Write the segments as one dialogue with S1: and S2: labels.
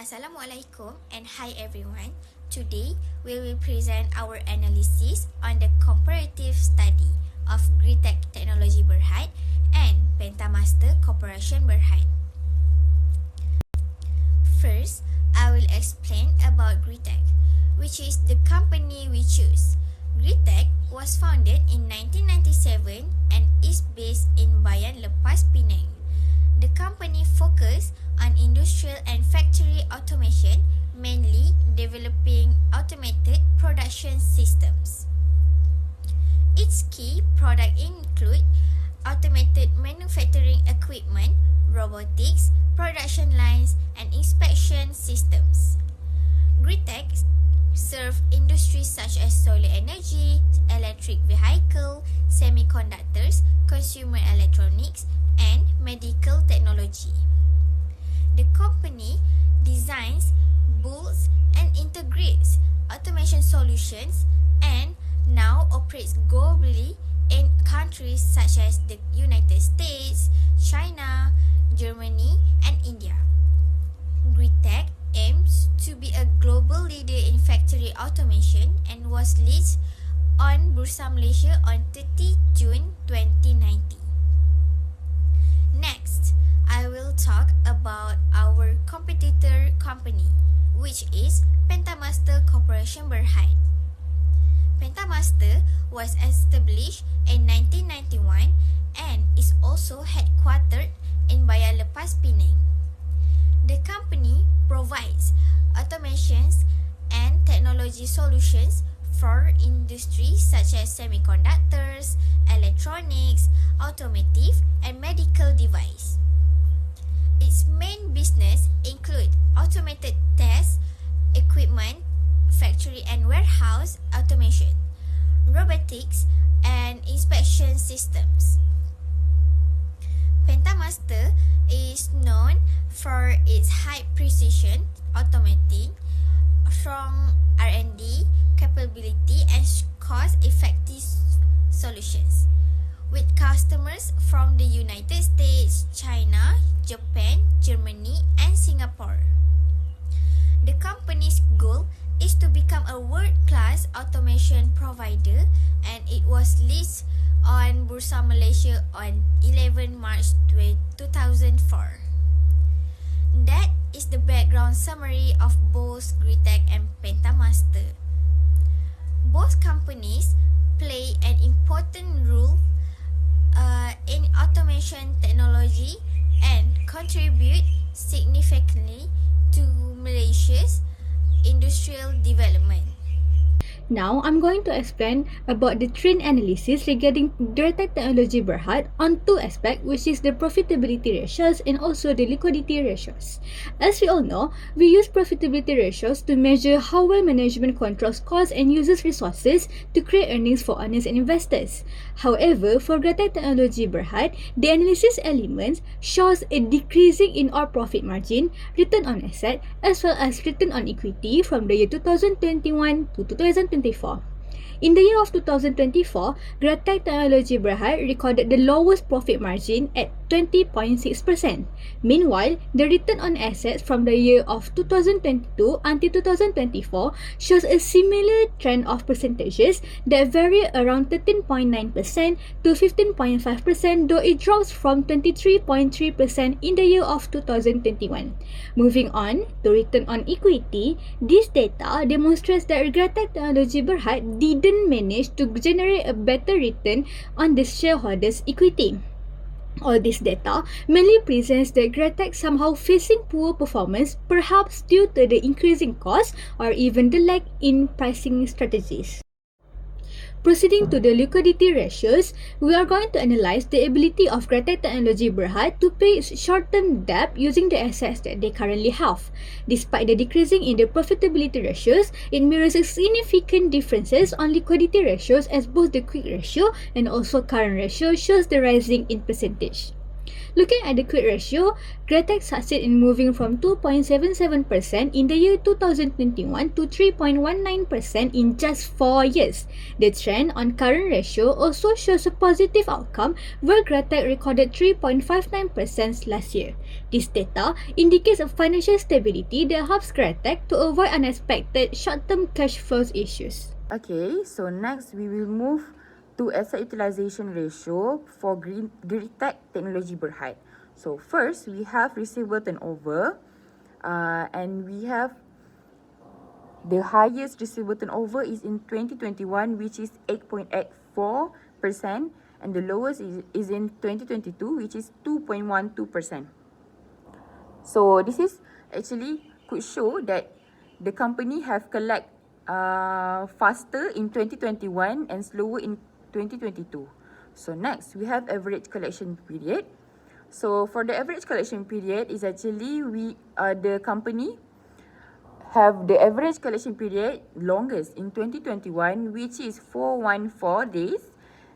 S1: Assalamualaikum and hi everyone. Today we will present our analysis on the comparative study of Greatech Technology Berhad and Pentamaster Corporation Berhad. First, I will explain about Greatech, which is the company we choose. Greatech was founded in 1997 and is based in Bayan Lepas, Penang. The company focused on industrial and factory automation, mainly developing automated production systems. Its key products include automated manufacturing equipment, robotics, production lines, and inspection systems. Greatech serves industries such as solar energy, electric vehicle, semiconductors, consumer electronics, and medical technology. The company designs, builds, and integrates automation solutions and now operates globally in countries such as the United States, China, Germany, and India. Greatech aims to be a global leader in factory automation and was listed on Bursa Malaysia on 30 June 2019. Next, I will talk about our competitor company, which is Pentamaster Corporation Berhad. Pentamaster was established in 1991 and is also headquartered in Bayan Lepas, Penang. The company provides automations and technology solutions for industries such as semiconductors, electronics, automotive, and medical device. Its main business include automated test equipment, factory and warehouse automation, robotics, and inspection systems. Pentamaster is known for its high precision automating, strong R&D capability, and cost-effective solutions, with customers from the United States, China, Japan, Germany, and Singapore. The company's goal is to become a world-class automation provider, and it was listed on Bursa Malaysia on 11 March 2004. That is the background summary of both Greatech and Pentamaster. Both companies play an important role in automation technology and contribute significantly to Malaysia's industrial development.
S2: Now, I'm going to explain about the trend analysis regarding Greatech Technology Berhad on two aspects, which is the profitability ratios and also the liquidity ratios. As we all know, we use profitability ratios to measure how well management controls costs and uses resources to create earnings for owners and investors. However, for Greatech Technology Berhad, the analysis elements shows a decreasing in our profit margin, return on asset, as well as return on equity from the year 2021 to 2024. In the year of 2024, Greatech Technology Berhad recorded the lowest profit margin at 20.6%. Meanwhile, the return on assets from the year of 2022 until 2024 shows a similar trend of percentages that vary around 13.9% to 15.5%, though it drops from 23.3% in the year of 2021. Moving on to return on equity, this data demonstrates that Greatech Technology Berhad didn't manage to generate a better return on the shareholders' equity. All this data mainly presents that Greatech somehow facing poor performance, perhaps due to the increasing cost or even the lack in pricing strategies. Proceeding to the liquidity ratios, we are going to analyze the ability of Greatech Technology Berhad to pay its short-term debt using the assets that they currently have. Despite the decreasing in the profitability ratios, it mirrors significant differences on liquidity ratios, as both the quick ratio and also current ratio shows the rising in percentage. Looking at the quick ratio, Greatech succeeded in moving from 2.77% in the year 2021 to 3.19% in just 4 years. The trend on current ratio also shows a positive outcome where Greatech recorded 3.59% last year. This data indicates a financial stability that helps Greatech to avoid unexpected short-term cash flows issues.
S3: Okay, so next we will move to asset utilization ratio for Greatech Technology Berhad. So first we have receivable turnover, and we have the highest receivable turnover is in 2021, which is 8.84%, and the lowest is in 2022, which is 2.12%. So this is actually could show that the company have collect faster in 2021 and slower in 2022. So next we have average collection period. So for the average collection period is actually the company have the average collection period longest in 2021, which is 414 days,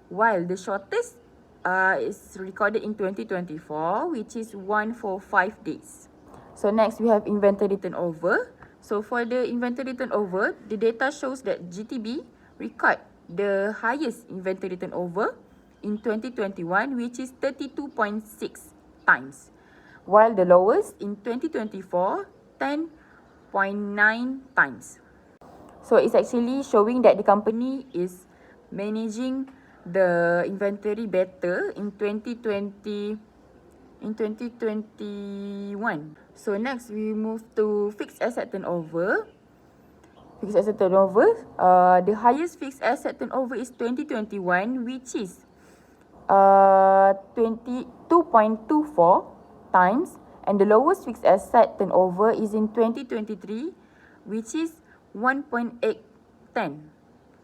S3: while the shortest is recorded in 2024, which is 145 days. So next we have inventory turnover. So for the inventory turnover, the data shows that GTB record the highest inventory turnover in 2021, which is 32.6 times, while the lowest in 2024, 10.9 times. So it's actually showing that the company is managing the inventory better in 2021. So next we move to fixed asset turnover. Fixed asset turnover, the highest fixed asset turnover is 2021, which is 22.24 times, and the lowest fixed asset turnover is in 2023, which is 1.810.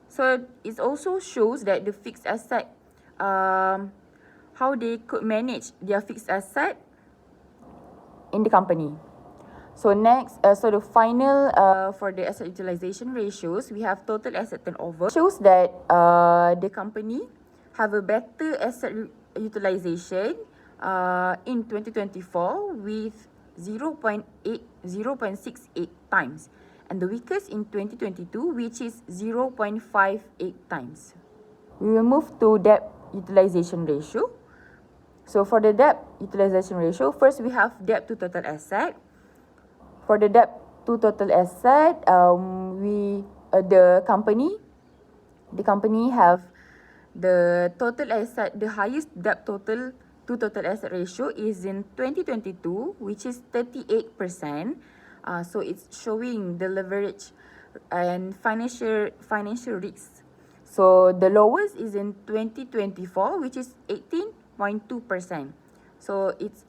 S3: So it also shows that the fixed asset, how they could manage their fixed asset in the company. So next, so the final for the asset utilization ratios, we have total asset turnover. Shows that the company have a better asset utilization in 2024 with 0.68 times, and the weakest in 2022, which is 0.58 times. We will move to debt utilization ratio. So for the debt utilization ratio, first we have debt to total asset. For the debt to total asset, the company have the total asset, the highest debt total to total asset ratio is in 2022, which is 38%. So it's showing the leverage and financial risks. So the lowest is in 2024, which is 18.2%. So it's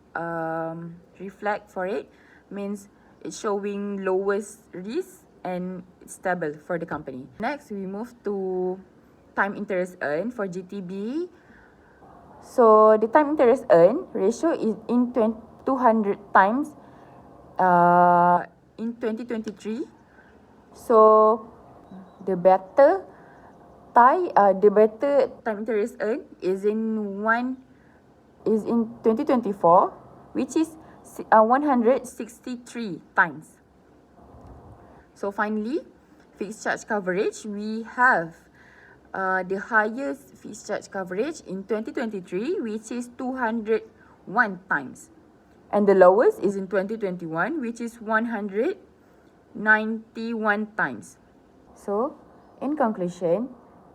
S3: reflect for it means it's showing lowest risk and it's stable for the company. Next, we move to time interest earned for GTB. So the time interest earned ratio is in 200 times in 2023. So the better time interest earned is in 2024, which is 163 times. So finally, fixed charge coverage, we have the highest fixed charge coverage in 2023, which is 201 times. And the lowest is in 2021, which is 191 times. So, in conclusion,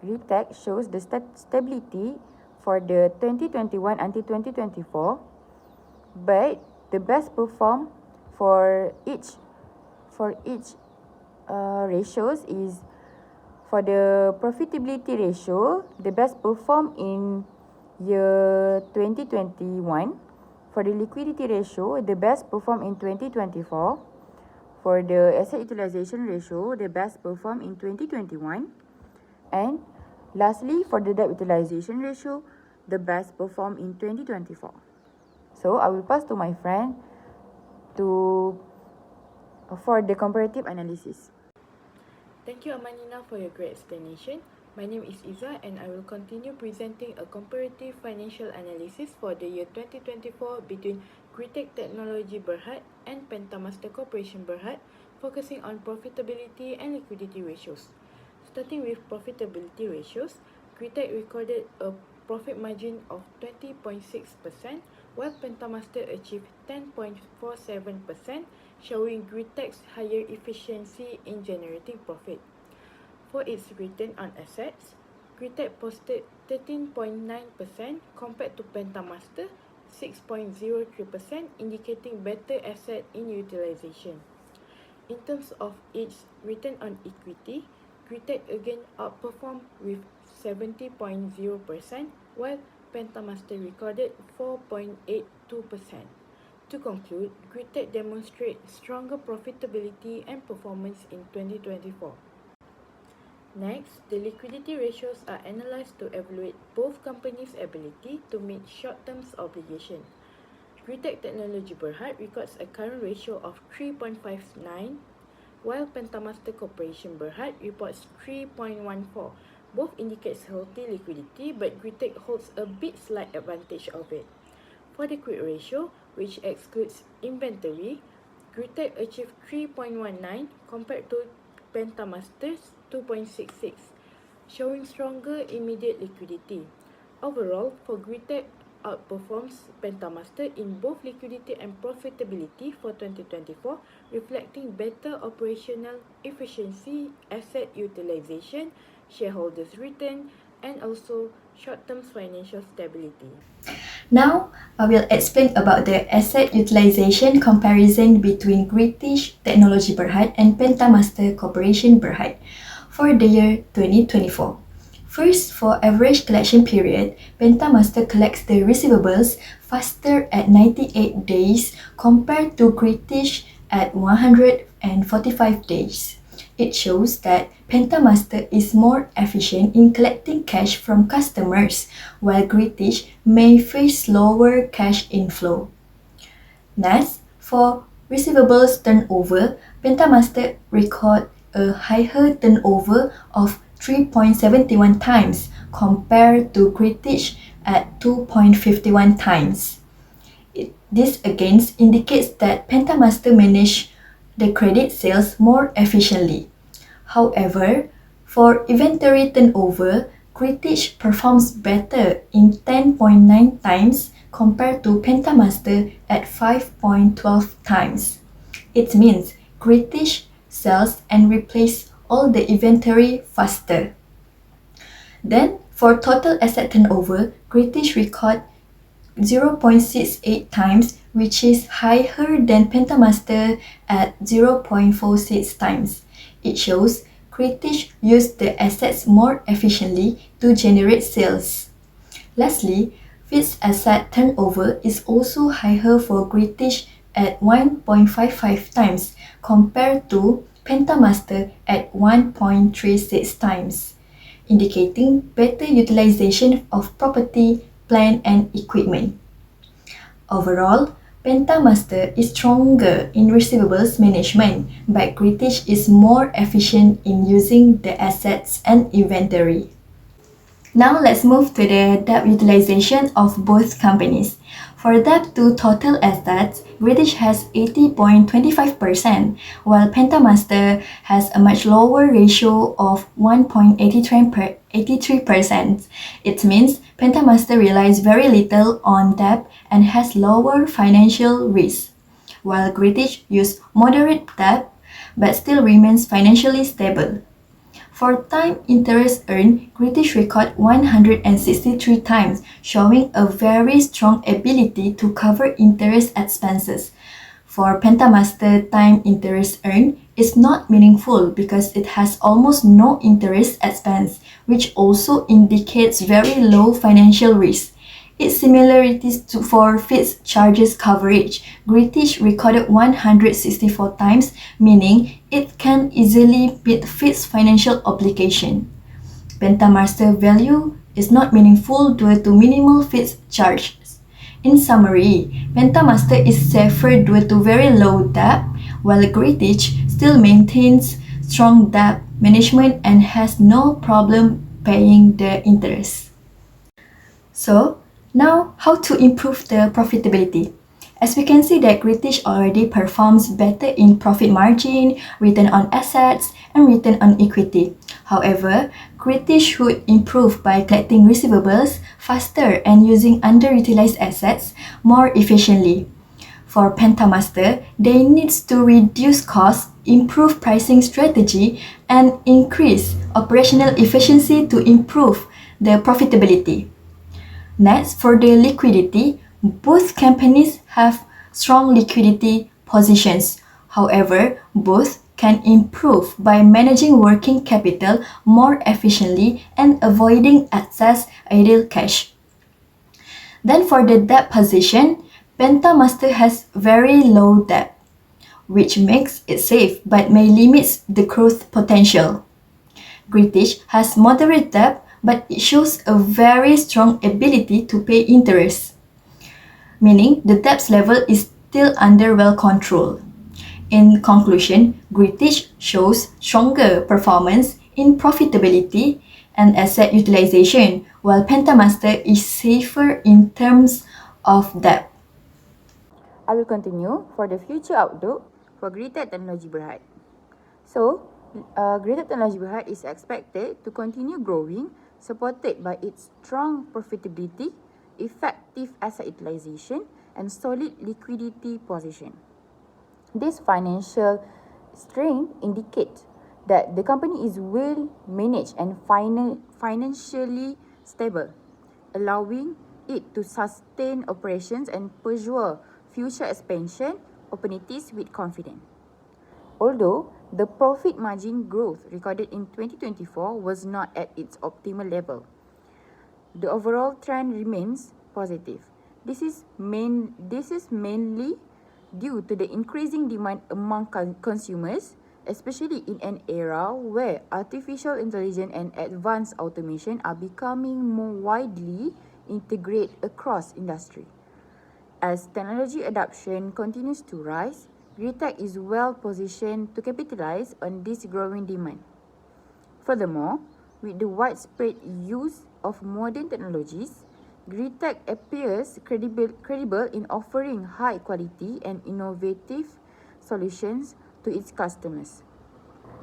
S3: Greatech shows the stability for the 2021 until 2024, but the best perform for each ratios is for the profitability ratio, the best perform in year 2021. For the liquidity ratio, the best perform in 2024. For the asset utilization ratio, the best perform in 2021. And lastly, for the debt utilization ratio, the best perform in 2024. So I will pass to my friend for the comparative analysis.
S4: Thank you, Amanina, for your great explanation. My name is Iza and I will continue presenting a comparative financial analysis for the year 2024 between Greatech Technology Berhad and Pentamaster Corporation Berhad, focusing on profitability and liquidity ratios. Starting with profitability ratios, Greatech recorded a profit margin of 20.6%, while Pentamaster achieved 10.47%, showing Greatech's higher efficiency in generating profit. For its return on assets, Greatech posted 13.9% compared to Pentamaster 6.03%, indicating better asset in utilization. In terms of its return on equity, Greatech again outperformed with 70.0%, while Pentamaster recorded 4.82%. To conclude, Greatech demonstrates stronger profitability and performance in 2024. Next, the liquidity ratios are analyzed to evaluate both companies' ability to meet short-term obligations. Greatech Technology Berhad records a current ratio of 3.59, while Pentamaster Corporation Berhad reports 3.14. Both indicates healthy liquidity, but Greatech holds a bit slight advantage of it. For the quick ratio, which excludes inventory, Greatech achieved 3.19 compared to Pentamaster's 2.66, showing stronger immediate liquidity. Overall, for Greatech outperforms Pentamaster in both liquidity and profitability for 2024, reflecting better operational efficiency, asset utilization, shareholders' return, and also short-term financial stability.
S2: Now, I will explain about the asset utilization comparison between Greatech Technology Berhad and Pentamaster Corporation Berhad for the year 2024. First, for average collection period, Pentamaster collects the receivables faster at 98 days compared to Greatech at 145 days. It shows that Pentamaster is more efficient in collecting cash from customers, while Greatech may face lower cash inflow. Next, for receivables turnover, Pentamaster record a higher turnover of 3.71 times compared to Greatech at 2.51 times. This again indicates that Pentamaster managed the credit sales more efficiently. However, for inventory turnover, Greatech performs better in 10.9 times compared to Pentamaster at 5.12 times. It means Greatech sells and replaces all the inventory faster. Then, for total asset turnover, Greatech record 0.68 times, which is higher than Pentamaster at 0.46 times. It shows Greatech used the assets more efficiently to generate sales. Lastly, fixed asset turnover is also higher for Greatech at 1.55 times compared to Pentamaster at 1.36 times, indicating better utilization of property, plant, and equipment. Overall, Pentamaster is stronger in receivables management, but Greatech is more efficient in using the assets and inventory. Now let's move to the debt utilization of both companies. For debt to total assets, Greatech has 80.25%, while Pentamaster has a much lower ratio of 1.83%. It means Pentamaster relies very little on debt and has lower financial risk, while Greatech uses moderate debt but still remains financially stable. For time interest earned, Greatech record 163 times, showing a very strong ability to cover interest expenses. For Pentamaster, time interest earned is not meaningful because it has almost no interest expense, which also indicates very low financial risk. Its similarities for fixed charges coverage, Greatech recorded 164 times, meaning it can easily meet fixed financial obligation. Pentamaster value is not meaningful due to minimal fixed charges. In summary, Pentamaster is safer due to very low debt, while Greatech still maintains strong debt management and has no problem
S5: paying the interest. So, now how to improve the profitability? As we can see that Greatech already performs better in profit margin, return on assets, and return on equity. However, Greatech should improve by collecting receivables faster and using underutilized assets more efficiently. For Pentamaster, they need to reduce costs, improve pricing strategy, and increase operational efficiency to improve the profitability. Next, for the liquidity, both companies have strong liquidity positions. However, both can improve by managing working capital more efficiently and avoiding excess idle cash. Then for the debt position, Pentamaster has very low debt, which makes it safe but may limit the growth potential. Greatech has moderate debt, but it shows a very strong ability to pay interest, meaning the debt level is still under well control. In conclusion, Greatech shows stronger performance in profitability and asset utilization, while Pentamaster is safer in terms of debt.
S3: I will continue for the future outlook for Greatech Technology Berhad. So, Greatech Technology Berhad is expected to continue growing, supported by its strong profitability, effective asset utilization, and solid liquidity position. This financial strength indicates that the company is well managed and financially stable, allowing it to sustain operations and pursue future expansion opportunities with confidence. Although the profit margin growth recorded in 2024 was not at its optimal level, the overall trend remains positive. This is mainly due to the increasing demand among consumers, especially in an era where artificial intelligence and advanced automation are becoming more widely integrated across industry. As technology adoption continues to rise, Greatech is well positioned to capitalize on this growing demand. Furthermore, with the widespread use of modern technologies, Greatech appears credible in offering high quality and innovative solutions to its customers.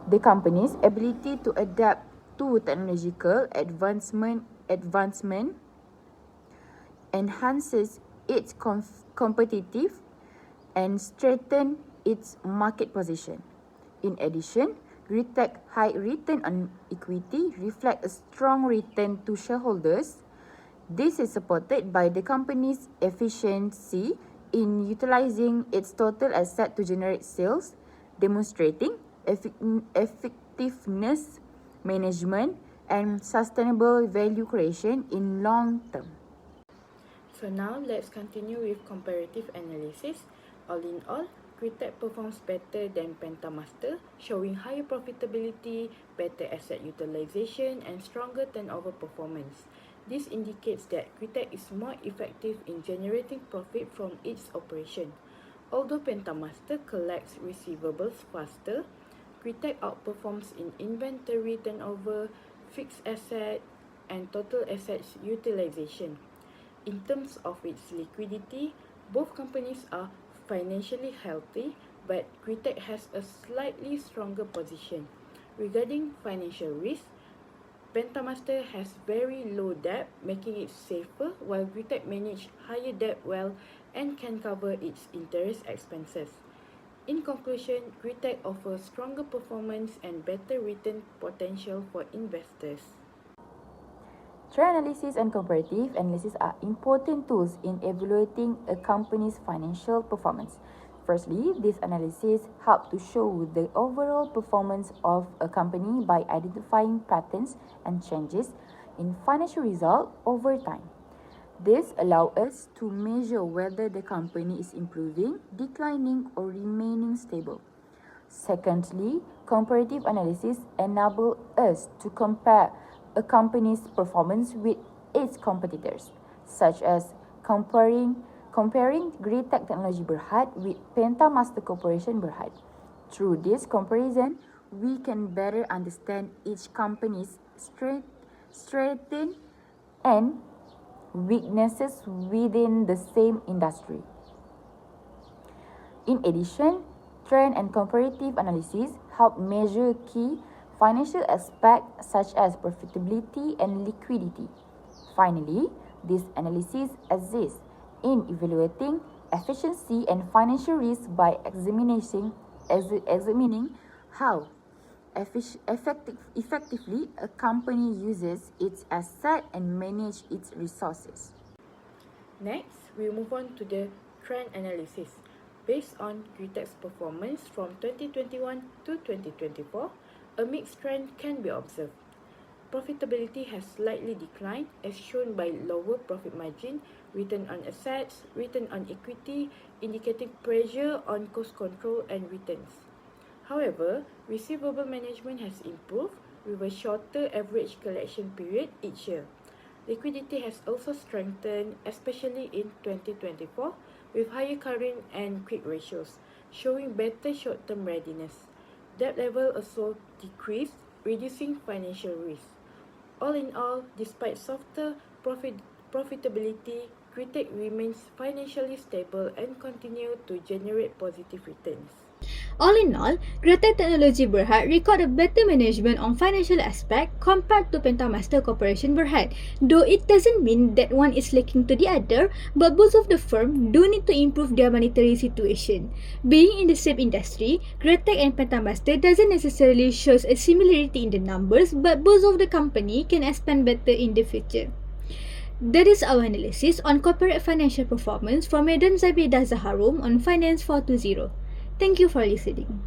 S3: The company's ability to adapt to technological advancement enhances its competitive and strengthen its market position. In addition, Greatech high return on equity reflect a strong return to shareholders. This is supported by the company's efficiency in utilizing its total asset to generate sales, demonstrating effectiveness management and sustainable value creation in long term.
S4: So now let's continue with comparative analysis. All in all, Greatech performs better than Pentamaster, showing higher profitability, better asset utilization, and stronger turnover performance. This indicates that Greatech is more effective in generating profit from its operation. Although Pentamaster collects receivables faster, Greatech outperforms in inventory turnover, fixed asset, and total assets utilization. In terms of its liquidity, both companies are financially healthy, but Greatech has a slightly stronger position. Regarding financial risk, Pentamaster has very low debt, making it safer, while Greatech manages higher debt well and can cover its interest expenses. In conclusion, Greatech offers stronger performance and better return potential for investors.
S3: Trend analysis and comparative analysis are important tools in evaluating a company's financial performance. Firstly, this analysis helps to show the overall performance of a company by identifying patterns and changes in financial results over time. This allows us to measure whether the company is improving, declining, or remaining stable. Secondly, comparative analysis enables us to compare a company's performance with its competitors, such as comparing Greatech Technology Berhad with Pentamaster Corporation Berhad. Through this comparison, we can better understand each company's strengths, and weaknesses within the same industry. In addition, trend and comparative analysis help measure key financial aspects such as profitability and liquidity. Finally, this analysis assists in evaluating efficiency and financial risk by examining how effectively a company uses its asset and manage its resources.
S4: Next, we move on to the trend analysis. Based on Greatech's performance from 2021 to 2024, a mixed trend can be observed. Profitability has slightly declined as shown by lower profit margin, return on assets, return on equity, indicating pressure on cost control and returns. However, receivable management has improved with a shorter average collection period each year. Liquidity has also strengthened, especially in 2024, with higher current and quick ratios, showing better short-term readiness. Debt level also decreased, reducing financial risk. All in all, despite softer profitability, Greatech remains financially stable and continue to generate positive returns.
S2: All in all, Greatech Technology Berhad record a better management on financial aspect compared to Pentamaster Corporation Berhad, though it doesn't mean that one is lacking to the other, but both of the firm do need to improve their monetary situation. Being in the same industry, Greatech and Pentamaster doesn't necessarily shows a similarity in the numbers, but both of the company can expand better in the future. That is our analysis on corporate financial performance from Madam Zabidah Zaharom on Finance 420. Thank you for listening.